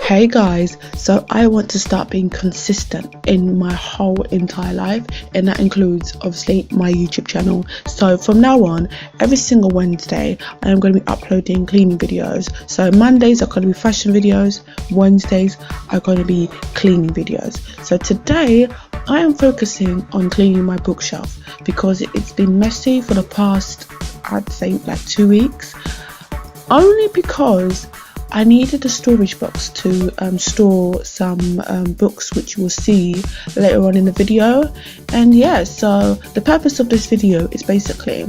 Hey guys, so I want to start being consistent in my whole entire life, and that includes obviously my YouTube channel. So from now on, every single Wednesday I am going to be uploading cleaning videos. So Mondays are going to be fashion videos, Wednesdays are going to be cleaning videos. So today I am focusing on cleaning my bookshelf because it's been messy for the past, I'd say, like 2 weeks, only because I needed a storage box to store some books, which you will see later on in the video. And yeah, so the purpose of this video is basically,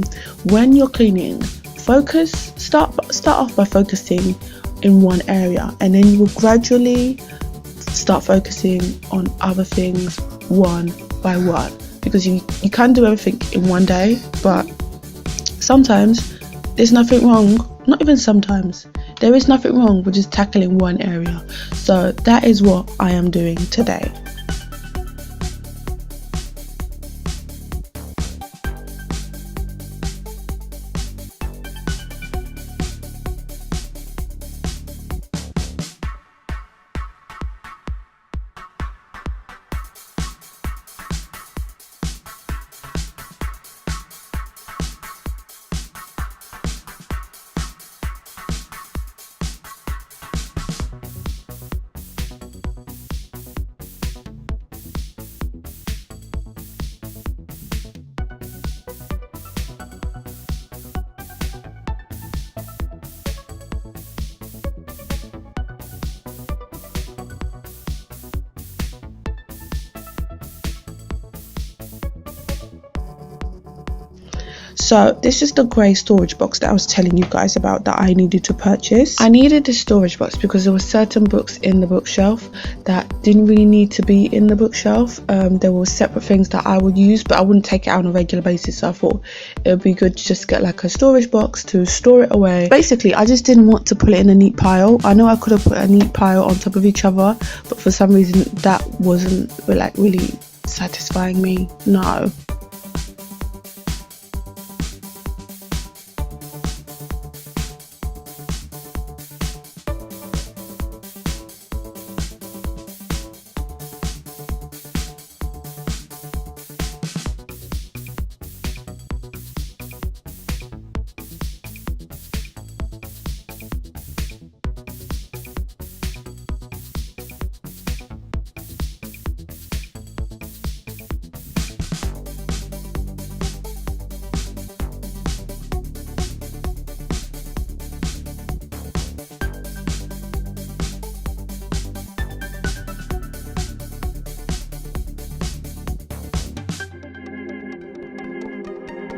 when you're cleaning, start off by focusing in one area, and then you will gradually start focusing on other things one by one, because you can't do everything in one day. But sometimes there's nothing wrong, not even sometimes, there is nothing wrong with just tackling one area. So that is what I am doing today. So this is the grey storage box that I was telling you guys about that I needed to purchase. I needed this storage box because there were certain books in the bookshelf that didn't really need to be in the bookshelf. There were separate things that I would use, but I wouldn't take it out on a regular basis. So I thought it would be good to just get like a storage box to store it away. Basically, I just didn't want to put it in a neat pile. I know I could have put a neat pile on top of each other, but for some reason that wasn't like really satisfying me. No.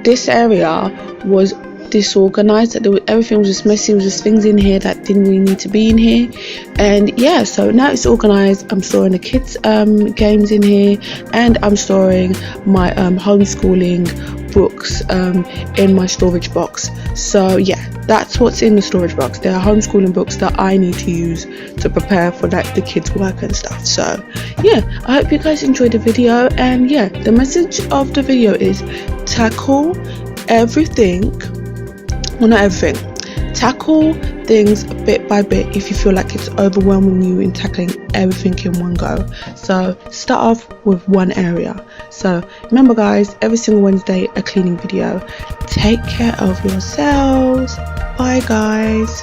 This area was disorganized. Everything was just messy. There was just things in here that didn't really need to be in here. And yeah, so now it's organized. I'm storing the kids games in here, and I'm storing my homeschooling books in my storage box. So yeah, that's what's in the storage box. There are homeschooling books that I need to use to prepare for like the kids' work and stuff. So yeah, I hope you guys enjoyed the video. And yeah, the message of the video is tackle everything, well, not everything, tackle things bit by bit if you feel like it's overwhelming you in tackling everything in one go. So start off with one area. So remember guys, every single Wednesday a cleaning video. Take care of yourselves. Bye guys.